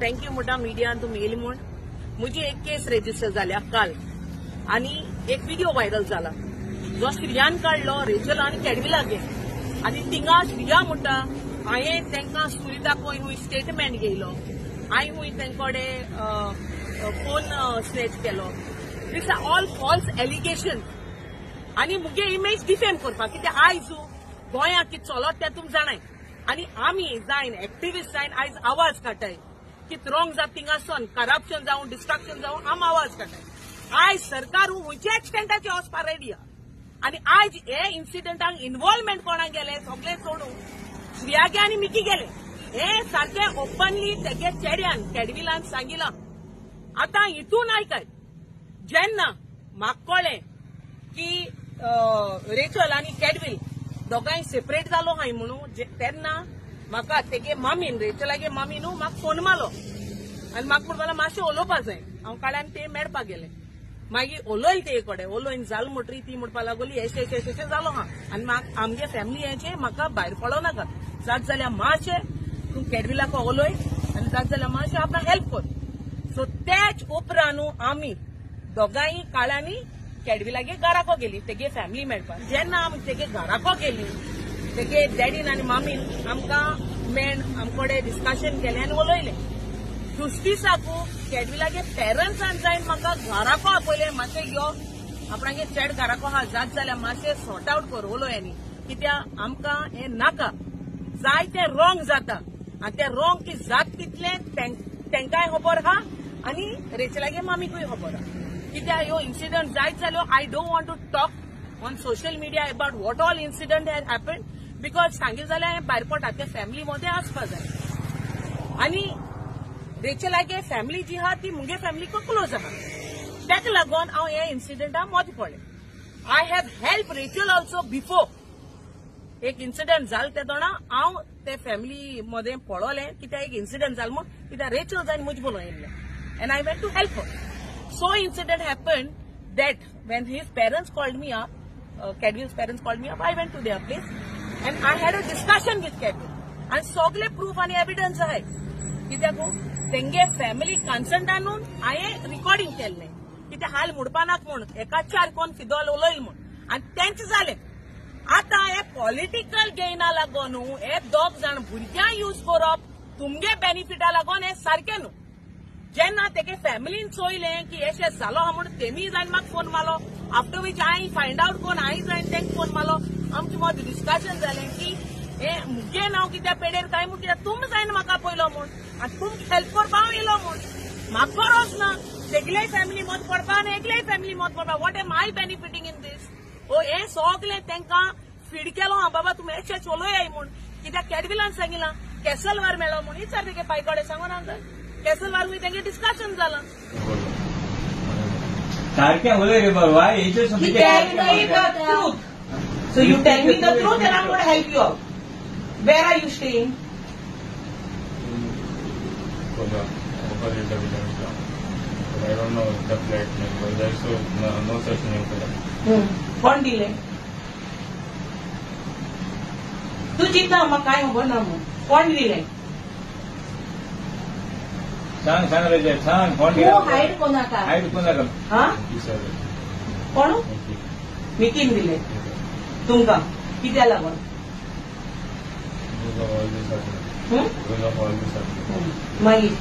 Thank you म्हणटा मिडियान तूं मेली म्हूण. म्हजी एक केस रेजिस्टर जाल्या काल आनी एक व्हिडिओ व्हायरल जाला जो श्रियान काडलो रेचल आनी कॅडविलागे. आनी थिंगा श्रिया म्हणटा हांवें तांकां सुरिताक खूंय स्टेटमेंट घेयलो, हांवें खूंय तेंकोडे फोन स्नॅच केलो. दिस आर ऑल फॉल्स एलिगेशन आनी मुगे इमेज डिफेम करपाक. कित्याक आयज गोंयांत कितें चलत तें तुमी जाणाय आनी आमी जायन एक्टिविस्ट जायन आयज आवाज काडटाय. कितें रॉंग जाता थिंगासोन करप्शन जावं डिस्ट्रक्शन जावं आमी आवाज काडटाय. आयज सरकार खंयच्या एक्सटेंटाचेर वचपाक रेडी आहा. आनी आयज हे इन्सिडंटाक इन्वॉल्वमेंट कोणाक गेले सगळे सोडून श्रियागे आनी मिकी गेले. हे सारखे ओपनली तेगे चेड्यान कॅडविलान सांगिलां. आतां हितून आयकाय जेन्ना म्हाका कळ्ळें की रेचल आनी कॅडविल दोगांय सेपरेट जालो हाय म्हणून तेन्ना म्हाका तेगे मामीन रेचलागे मामीन म्हाका फोन मारलो आनी म्हाका म्हणपाक मातशें उलोवपाक जाय. हांव काळ्यान ते मेळपाक गेले. मागीर उलयले ते कडेन उलोवन जाल म्हणटरी ती म्हणपाक लागली अशें जालो हा आनी आमगे फॅमिली हेचे म्हाका भायर पडो नाका. जात जाल्यार मातशें तूं कॅडविलाक उलय आनी जात जाल्यार मातशें आपणाक हेल्प कर. सो तेच उपरांत आमी दोगांय काळ्यांनी कॅडविलागे घराको गेली तेगे फॅमिली मेळपाक. जेन्ना आमी तेगे घराको गेली तेगे डॅडीन आनी मामीन आमकां मेळून आमकोडे डिस्कशन केलें आनी उलयलें. जुस्टिसाकू कॅडविलागे पेरंट्सान जायन म्हाका घराको आपयलें मातशें यो आपणागे चेड घराको आहा जात जाल्यार मातशें सॉर्ट आवट कर उलोय. कित्याक आमकां हें नाका. जाय तें रॉंग जाता आनी तें रॉंग की जात तितलें तेंकाय खबर आहा आनी रेचलागे मामीकूय खबर आहा. कित्याक ह्यो इन्सिडंट जायत जाल्यो. I don't want to talk on social media about what all incident has happened because सांगितलें जाल्यार हें भायर पडटा तें फॅमिली मध्ये आसपा जाय. आनी रेचलागे फॅमिली जी आहा ती मुगे फॅमिलीक क्लोज आहा. तेका लागून हांव हे इन्सिडंटाक मत पडलें. I have help Rachel also before. एक इन्सिडंट जाल ते दोना हांव ते फॅमिली मध्ये पळोवलें कित्याक एक इन्सिडंट जाल म्हूण. कित्याक रेचल जायन म्हजे बोलो येयल्लें and I went to help her. So incident happened that when his parents called me up, Cadwill's parents called me up, I went to their place and I had a discussion with Cadwill. And सगळे proof आणि evidence आहे. कित्याक तेंगे family concern आणून हांवें recording केल्लें. कित्याक हाल मुडपानाक म्हूण एका चार कोण फिदोल उलयले म्हूण आनी तेंच जालें. आतां हे पॉलिटिकल गेना लागून हे दोग जाण भुरग्यां यूज करप तुमगे बेनिफिटा लागून हे सारकें न्हू. जेन्ना तेगे फॅमिलीन चोयलें की अशें जालो हा म्हणून तेमी जायन म्हाका फोन मारलो. आफ्टर वीच हांवें फायंड आवट करून हांवें जायन तेंका फोन मारलो. आमचें मदें डिस्कशन जालें की हे मुगे नांव कित्याक पेडेर काय म्हूण कित्याक तुमी जायन म्हाका पयलो म्हूण आनी तुमकां हेल्प करपा हांव येयलो म्हूण. म्हाका गरज ना तेगलेय फॅमिली मत पडपा आनी एकलेय फॅमिली मत पडपा. वॉट एम आय बेनिफिटींग इन दीस. हे सगलें तेंकां फीड केलो हांव बाबा तुमी अशेंच उलयाय म्हूण. कित्याक कॅडविलान सांगिलां कॅसलवार मेळ्ळो म्हूण. विचार तेगे पायकोडे सांगून आमकां कॅसलवार बी तेंगे डिस्कशन जालां. सारकें उलय रे बाबा. So you tell me the truth and I'm going to help you out. Where are you staying? I don't know the flat name, but there's no such name for that. कौन दिले? तू जितना मग काय हो ना मग कोण दिले? सांग रे सांग कोण दिले? हाईड कोणाका? हाईड कोणाका? हां? कोण? मिकीन दिले. तुमका कित्या लागून? मागीर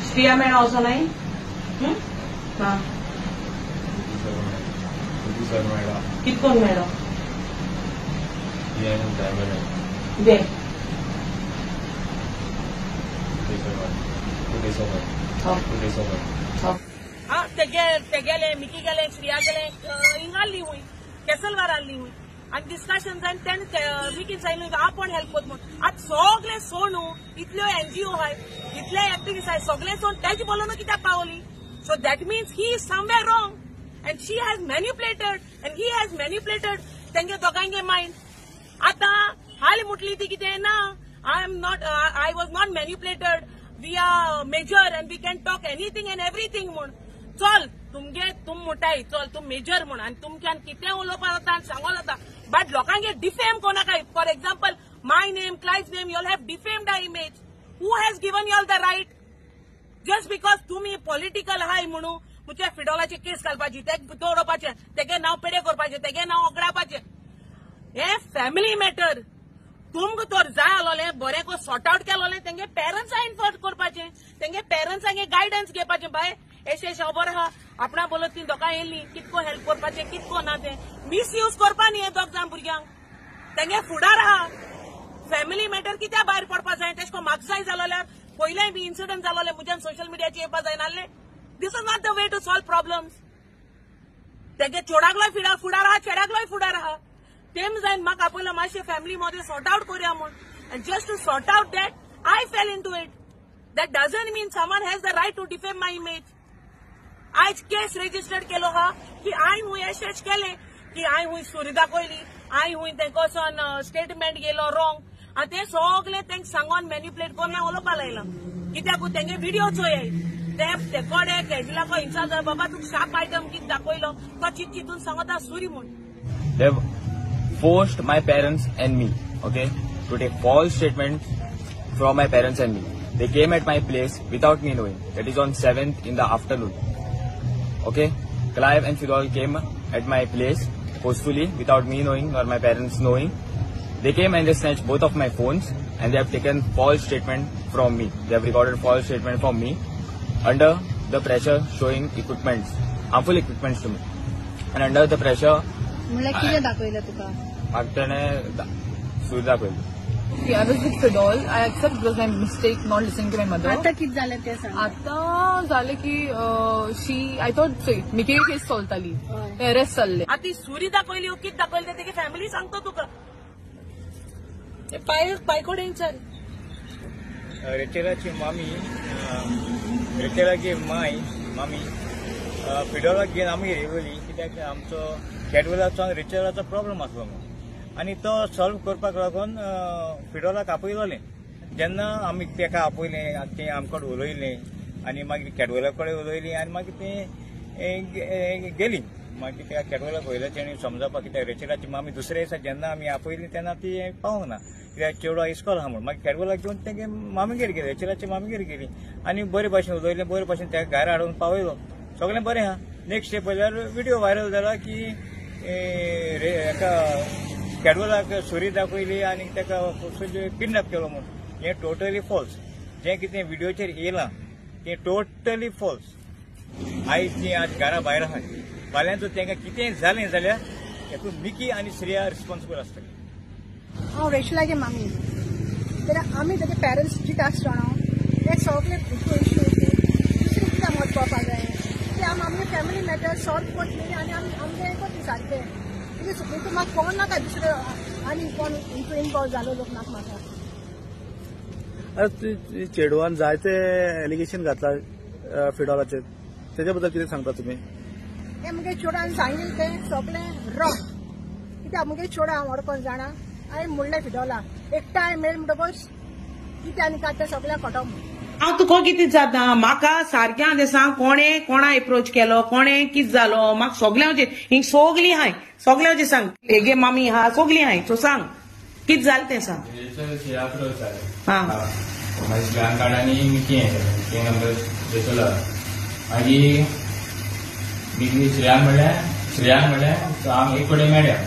श्रिया मेळ्ळो असो नाही? हां कितकोन मेळ्ळो? दे तेगेले मिकी गेले श्रिया गेले हिंग आल्ली हुई कॅसलवार आल्ली हुई आनी डिस्कशन जायन तेन्ना मिकीन सांगलें आपण हेल्प कोत म्हूण. आतां सगळे सोडू इतल्यो एनजीओ आहाय इतले एक्टिविस्ट आहाय सगळे सोडून तेजे बोलून कित्याक पावली. So that means he is somewhere wrong and she has manipulated and he has manipulated तेंगे दोगांगे मायंड. आतां हाल मुटली ती कितें ना I was not manipulated. We are major and we can talk anything and everything म्हूण. चल तुमगे तुम मोठाय चल तुम मेजर म्हूण आनी तुमच्यान कितें उलोवपा जाता आनी सांगो जाता बट लोकांगे डिफेम कोनाकाय. For example my name, Clive's name, you all have defamed our image. Who has given you all the right? Just because तुम्ही पॉलिटिकल हाय म्हणून मुझे फिडोलाची केस घालपाची, ते दवरपाचे, तेगे नाव पेडे करपाचे, तेगे नाव ओगडापाचे. हे फॅमिली मॅटर. तुमकां तर जाय आलोले बरें को सॉर्ट आउट केलोले तेंगे पेरंट्सां इन्फॉर्म करपाचे, तेंगे पेरंट्सांगे गायडन्स घेवपाचे. बाय एशे खबर आहा आपणा बोलत ती दोगां येयली कितको हेल्प करपाचे कितको ना ते मिसयूज करपा न्ही हे दोग जाण भुरग्यांक. तेंगे फुडार आहा. फॅमिली मॅटर कित्या भायर पडपा जाय तेशको म्हाका जाय जाल्यार पयलेय बी इन्सिडंट जालोले मुज्यान सोशल मिडियाचेर येवपा जायनासले. This is not the way to solve problems. तेगे चोडाकलोय फुडार आहा, चेड्याकलोय फुडार आहा. तेम जायन म्हाका आपयलें मातशें फॅमिली मध्ये सॉर्ट आउट करुया म्हूण. And just to sort out that I fell in to it. That doesn't mean someone has the right to defame my image. आयज केस रेजिस्टर्ड केलो हा की हांवें हुंय एशेच केले की हांवें हुंय सुरी दाखयली, हांवें हुंय तेंकोसन स्टेटमेंट गेलो रॉंग आनी ते सगळे तेंक सांगून मॅन्युप्युलेट करून हांव उलोवपा लायलां. कित्याक तेंगे व्हिडिओ चोय ते कोडे कॅडिलाको हिंसा जाय बाबा तुका शार्प आयटम कितें दाखयलो तो चिंतून सांगता सुरी म्हूण. They forced my parents and me, okay, to take false statements from my parents and me. They came at my place without me knowing. That is on 7th in the afternoon. Okay, Clive and Fidol came at my place forcefully without me knowing nor my parents knowing. They came and they snatched both of my phones and they have taken false statement from me. They have recorded false statement from me under the pressure showing equipments, harmful equipments to me. And under the pressure, म्हणल्यार कितें दाखयलें तुका? म्हाका तेणें सूर दाखयली. I was with Fidol. I accept it was my mistake not listening to my mother. आता कितें जालें तें सांग. आता जालें की I thought मिकी केस चलताली, अरेस्ट जाल्ले. आतां ती सुरी दाखयली हो कितें दाखयली ते तेगे फॅमिली सांगता तुका. ते पायकोडे विचार. रेचेलाची रेचेलाची मामी फिडोलाक घेवन आमी येयली कित्याक आमचो कॅडवेलाचो आनी रेचेलाचो प्रॉब्लम आसलो म्हणून. आनी तो सॉल्व करपाक लागून फिडोलाक आपयलोलें. जेन्ना आमी तेका आपयलें तें आमकडेन उलयलें आनी मागीर कॅडवेला कडेन उलयलीं आनी मागीर तें गेलीं. मागीर त्या कॅडवेलाक वयले तेणी समजावपाक कित्याक रेचेलाची मामी दुसऱ्या दिसा जेन्ना आमी आपयली तेन्ना ती पावूंक ना कित्याक चेडो इस्कॉल आहा म्हणून. मागीर कॅडवेलाक घेवन तेगे मामीगेर गेली, रेचेलाची मामीगेर गेली आनी बरे भाशेन उलयलें, बरे भाशेन तेका घरा हाडून पावयलो. सगळें बरें आहा. नेक्स्ट डे पळयल्यार व्हिडिओ व्हायरल जाला की हेका कॅडवेलाक सुरी दाखयली आनी तेका किडनॅप केलो म्हणून. हें टोटली फॉल्स. जें कितें व्हिडिओचेर येयलां तें टोटली फॉल्स. आयज तीं आज घरा भायर आहात. फाल्यां जर तेंकां कितेंय जालें जाल्यार हेतून मिकी आनी श्रेया रिस्पॉन्सिबल आसतली. हांव रेशलागे मामी. तर आमी तेगे पेरंट्सची आसतना ते सगळे इश्यू दुसरें कित्याक मत पळोवपाक जाय ते आमगे फॅमिली मॅटर सॉल्व करतली आनी आमगे करतली सारकें. कितें म्हाका कोण नाका दुसरें आनी कोण इन्वॉल्व जालो लोक नाका म्हाका. चेडवान जायते एलिगेशन घातला फिडोलाचेर, तेच्या बद्दल कितें सांगता तुमी? हे मुगे चेडवान सांगिल्लें तें सगळें रॉंग. कित्याक मुगे चेडो हांव वडकोन जाणा हांवें म्हणलें फिडोला एकठांय मेळ म्हणटकच कितें आनी काय तें सगळें खोटो. हांव तुका कितें जाता म्हाका सारकें तें सांग कोणे कोणा एप्रोच केलो कोणे कितें जालो म्हाका सगळ्यांचेर ही सगळीं हाय सगळ्यांचें सांग. हेगे मामी हा सगळीं हाय सो सांग कितें जालें तें सांग. मागीर प्लॅन कार्ड आनी मिकी नंबर देतलो मागीर मिकी श्रेयान म्हणल्यार आमी एक कडेन मेळ्या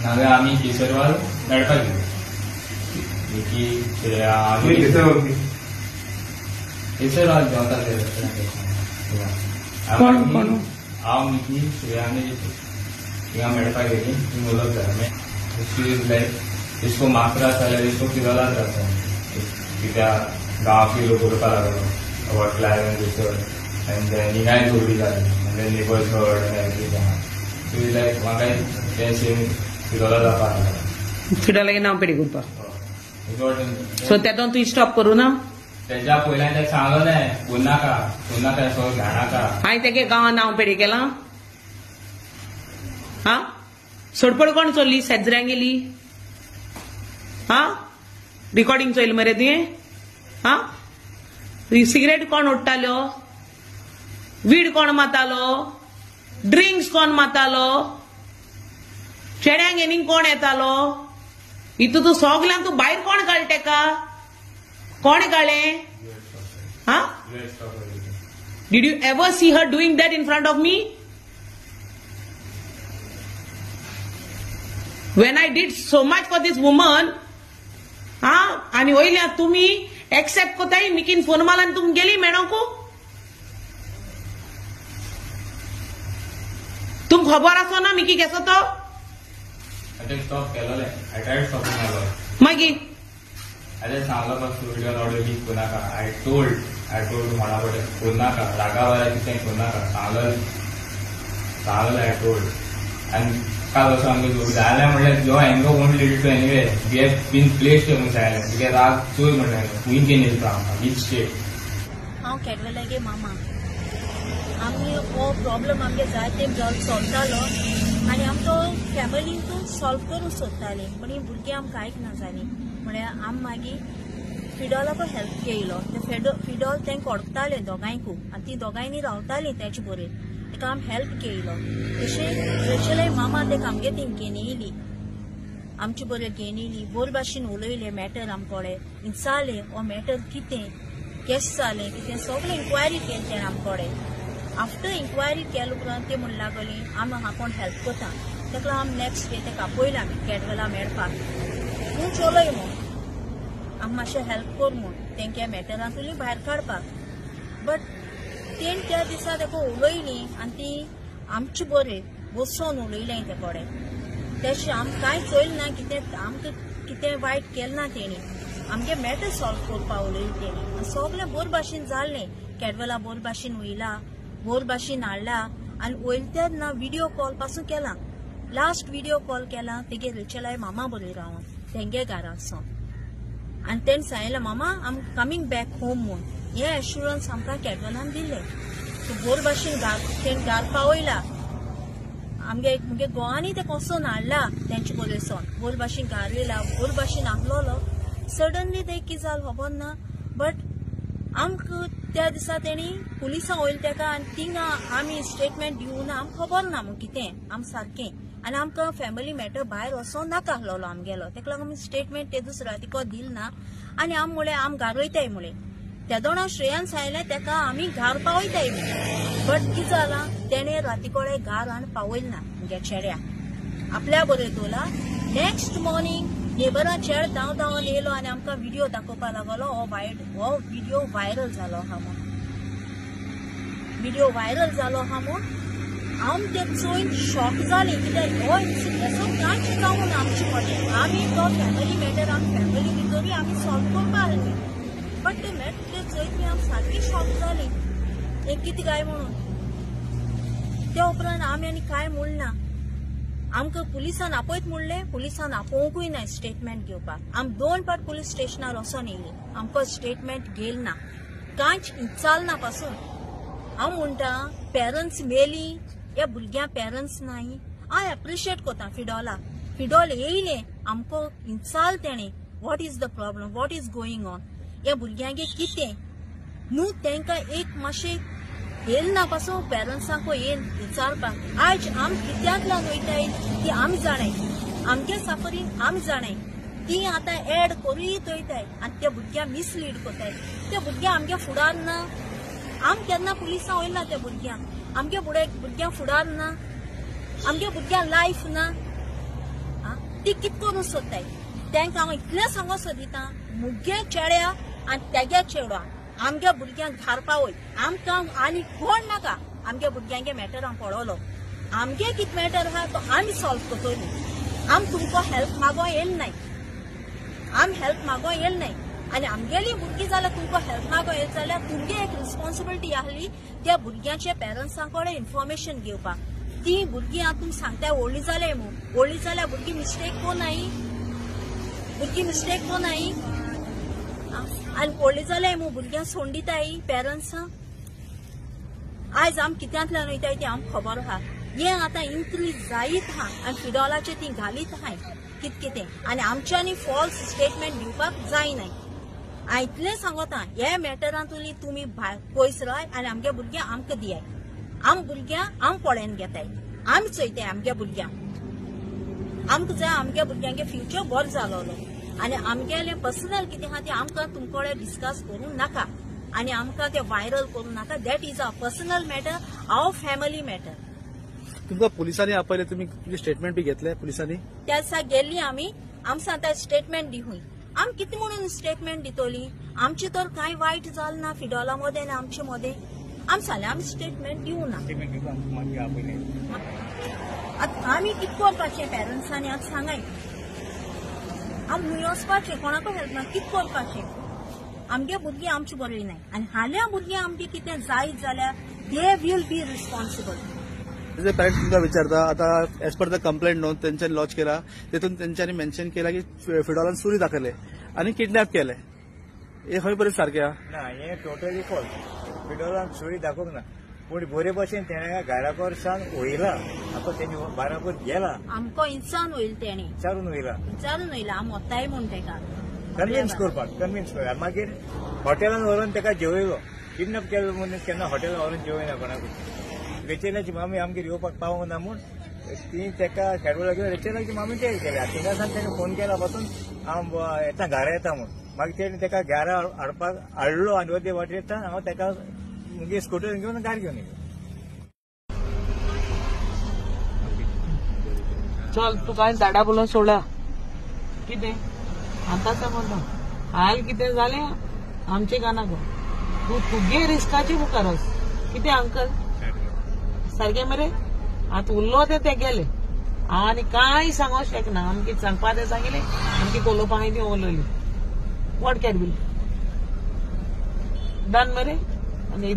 नाजाल्यार आमी केसरवाल मेळपाक गेले. मिकी श्रेया केसरवाल देंवताले हांव मिकी श्रेया आनी थिंगा मेळपाक गेली. थंय उलोवप जालें लायक इसको म्हाका त्रास जाल्यार इसको फिडोलाक त्रास जाता कित्याक गांव फिरो करपाक लागलो अबाउट क्लायव एंड रिसोर एंड हिंगाय जोडी जाली म्हणजे नेबर्स हर्ड एंड एवरीथिंग आहा. सो लायक म्हाकाय तें सेम फिडोला जावपाक लागलें. फिडोलागे नांव पेडी करपाक सो तेतून तुवें स्टॉप करूं ना. तेच्या पयल्यान तेका सांगलोलें कोन्नाका सगळें घाणाका. हांवें तेगे गांवांत नांव पेडी केलां. हा सोडपड कोण चोरली शेजऱ्यां गेली. हा रिकॉर्डिंग चोयलें मरे तुवें. हा सिगरेट कोण ओडटालो, वीड कोण मातालो, ड्रिंक्स कोण मातालो, चेड्यांक एनींग कोण येतालो. इतू तू सगल्यान तू भायर कोण घाल तेका कोण घाले हा did you ever see her doing that in front of me when I did so much for this woman हा आणि वयल्या तुम्ही एक्सेप्ट कोताय मिकीन फोन मारला तुम गेली मेळोंकू तुम खबर आसो ना मिकी केसो तो स्टॉप केलेले I triad stopping my lawyer मागीर अरे सांगलो पासून व्हिडिओ ऑडिओ लीक करू नाका आय टोल्ड म्हणा पडे करू नाका रागावाला कितें करू नाका सांगलें आय टोल्ड आनी काल असो आमगे जालें म्हणल्यार जो एंगो won't lead to anyway we have been placed म्हणून जालें तुगे राग चोय म्हणलें खूंय गेन येता आमकां वीच स्टेट हांव कॅडवेलागे मामा आमी हो प्रॉब्लम आमगे जायते चलतालो आनी आमचो फॅमिलीन सॉल्व करूंक सोदताली पूण ही भुरगीं आमकां आयकना जालीं म्हळ्यार आमी मागीर फिडॉलाको हेल्प केलो ते फिडॉल तेंका ओळखताले दोगांयकू आनी ती दोगांयनी रावतालीं तेचे बरें तेका आमी हेल्प केलो तशें रेचलाय मामा तेका आमगे ती घेवन येयली आमचे बरें घेवन येयली बोर भाशेन उलयले मॅटर आमकोडे विचारलें हो मॅटर कितें केस जालें कितें सगळें इन्क्वायरी केली तेणें आमकोडे आफ्टर इन्क्वायरी केले उपरांत ते म्हण लागली आमी कोण हेल्प करता तेका आमी नेक्स्ट डे तेका आपयलें आमी कॅडवेला मेळपाक तूं चलय म्हूण आमी मातशें हेल्प कर म्हूण तेंके मॅटरांतुली भायर काडपाक बट तेण त्या दिसा तेका उलयली आनी ती आमचे बरें बसोन उलयलें ते कडेन तेशें आमी कांय चोयलें ना कितें आमकां कितें वायट केलें ना तेणी आमगे मॅटर सॉल्व करपाक उलयलें तेणी आनी सगळें बोर भाशेन जाल्लें कॅडवेला बोर भाशेन वयला बोर भाशेन हाडला आनी वयल्या ना व्हिडिओ कॉल पासून केला लास्ट व्हिडिओ कॉल केला तेगे रेचलाय मामा बरोबर रावन तेंगे घरा वचोन आनी तेणें सांगलें मामा आम कमींग बॅक होम म्हूण हे एश्युरन्स आमकां कॅडवेलान दिलें सो बोर भाशेन तेणें घर पावयला आमगे गोवांनी ते कसोन हाडला तेंचे बरोबर बोर भाशेन घर येयला बोर भाशेन आहलोलो सडनली ते कितें जालें खबर ना बट आमकां त्या दिसा तेणी पुलिसां वयलें तेका आनी थिंगा आमी स्टेटमेंट दिवना आमकां खबर ना म्हूण कितें आम सारकें आनी आमकां फॅमिली मॅटर भायर वचों नाका आहलोलो आमगेलो तेका लागून आमी स्टेटमेंट ते दुसऱ्या तिको दिल ना आनी आमी म्हळें आमी घर वयताय म्हळें त्या दोना श्रेयान सांगलें तेका आमी घर पावयताय म्हूण बट कितें जालां तेणें रातीकोळे घर आनी पावयल ना म्हज्या चेड्याक आपल्या बरें दवरला नेक्स्ट मॉर्निंग नेबरां चेड धांवन येयलो आनी आमकां व्हिडिओ दाखोवपाक लागलो हो व्हिडिओ व्हायरल जालो आहा म्हूण व्हिडिओ व्हायरल जालो आहा म्हूण हांव ते चोयन शॉक जाली कित्याक हो असो कांयच जावूं आमचे कडेन आमी तो फॅमिली मॅटर आमी फॅमिली भितरूय आमी सॉल्व करपा आसली बट ते मॅटर चोयत आमी सारकी शॉक जाली हे कितें काय म्हणून त्या उपरांत आमी आनी कांय म्हणना आमकां पुलिसान आपयत म्हणलें पुलिसान आपोवंकूय ना स्टेटमेंट घेवपाक आमी 2 फावट पुलीस स्टेशनार वचोन येयली आमकां स्टेटमेंट घेल ना कांयच विचारना पासून हांव म्हणटा पेरंट्स मेली ह्या भुरग्यां पेरंट्स नाय हांव एप्रिशिएट कोता फिडॉल येयले आमकां विचार तेणें what is the problem what is going on ह्या भुरग्यांगे कितें न्हू तेंकां एक मातशें येल ना पासून पेरंट्सांक येन विचारपाक आयज आमी कित्याक वयताय ती आमी जाणाय आमगे सफरींग आमी जाणाय ती आतां एड करूत वयताय आनी त्या भुरग्यांक मिसलीड कोताय त्या भुरग्यांक आमगे फुडार ना आमी केन्ना पुलिसां वयना त्या भुरग्यांक आमगे भुरग्यांक फुडार ना आमगे भुरग्यांक लायफ ना ती कित करूंक सोदताय तेंकां हांव इतलें सांगूंक सोदिता मुगे चेड्या आनी तेगे चेडवा आमगे भुरग्यांक घर पावय आमकां आनी कोण नाका आमगे भुरग्यांगे मॅटर हांव पळयलो आमगे कितें मॅटर आहा तो आमी सॉल्व करतली आमी तुमकां हेल्प मागो येल नाय आमी हेल्प मागो येल नाय आनी आमगेली भुरगीं जाल्यार तुमकां हेल्प मागो येल जाल्यार तुमगे एक रिस्पॉन्सिबिलिटी आहली त्या भुरग्यांच्या पेरंट्सां कडेन इन्फॉर्मेशन घेवपाक ती भुरगीं आतां तुमी सांगताय व्हडली जाले म्हूण व्हडली जाल्यार भुरगीं मिस्टेक कोनाय आनी व्हडली जाल्यार म्हूण भुरग्यांक सोडून दिताय पेरंट्सां आयज आमी कित्यांतल्यान वयताय तें आमकां खबर आहा हें आतां इन्क्रीज जायत आहा आनी फिडॉलाचेर ती घालीत आहाय कितें आनी आमच्यांनी फॉल्स स्टेटमेंट दिवपाक जायनाय हांव इतलें सांगता हे मॅटरांतुली तुमी पयस राय आनी आमगे भुरग्यांक आमकां दियाय आमी भुरग्यांक आमी पळोवन घेताय आमी चोयताय आमगे भुरग्यांक आमकां जाय आमच्या भुरग्यांचे फ्युचर बरो जालोलो आनी आमगेले पर्सनल कितें आहा तें आमकां तुमकोडे डिस्कस करूंक नाका आनी आमकां तें व्हायरल करूंक नाका. That is a personal matter, our family matter. तुमकां पुलिसांनी आपयले, तुमी तुमचे स्टेटमेंट बी घेतले पुलिसांनी? त्या दिसा गेल्ली आमी, आमकां आतां स्टेटमेंट दिवूय. आमी कितें म्हणून स्टेटमेंट दितली? आमचे तर कांय वायट जालें ना फिडोला मदें आनी आमचे मदें. आमी सांगलें आमी स्टेटमेंट दिवं ना. आमी कितें करपाचें पॅरंट्सांनी आतां सांगाय. आमी खंय वचपाचें, कोणाकूय हेल्प ना, कितें करपाचें? आमगे भुरगीं आमची बरी नाय आनी हाल्या भुरगीं आमगे कितें जायत जाल्यार दे वील बी रिस्पॉन्सिबल. जे पॅरेंट्स तुमकां विचारता, आता एज पर द कंप्लेंट नोंद त्यांच्यानी लॉन्च केला, तेतून त्यांच्यानी मेन्शन केला की फिडोलान सुरी दाखयले आनी किडनॅप केले. हे खंय पर्यंत सारकें आहा? ना, हे टोटली फॉल्स. फिडोलान सुरी दाखोवंक ना, पूण बरे भशेन तेणें घरा कडच्यान वयला. आतां तेणी बाराबर गेला, आमकां इंसान वयल तेणी विचारून वयला, आमी वताय म्हूण तेका कन्विन्स करपाक. मागीर हॉटेलान व्हरून तेका जेवयलो. किडनॅप केलो मनीस केन्ना हॉटेलान व्हरून जेवयना कोणाकूय. रेचेलाची मामी आमगेर येवपाक पावूंक ना म्हूण ती तेका खेडवला घेवन रेचेलाची मामी ते केल्या. थिंगासान तेणें फोन केला पासून हांव येता घरा येता म्हूण. मागीर तेणें तेका घरा हाडपाक हाडलो आनी अर्दे वाटेर येता हांव तेका मुगे स्कूटर घेवन गाडी घेवन येयलो. चल तुका हांवें झाडा बोलून सोडला कितें आतां समज हाल कितें जालें आमचे गाना गो तूं तुगे रिस्काची मुखारस कितें अंकल सारकें मरे आतां उरलो ते गेले आनी कांय सांगोंक शकना. आमकां सांगपा तें सांगिल्लें, आमकां कोलोवपाक ती उलयली. वॉट कॅन बी डन मरे. आनी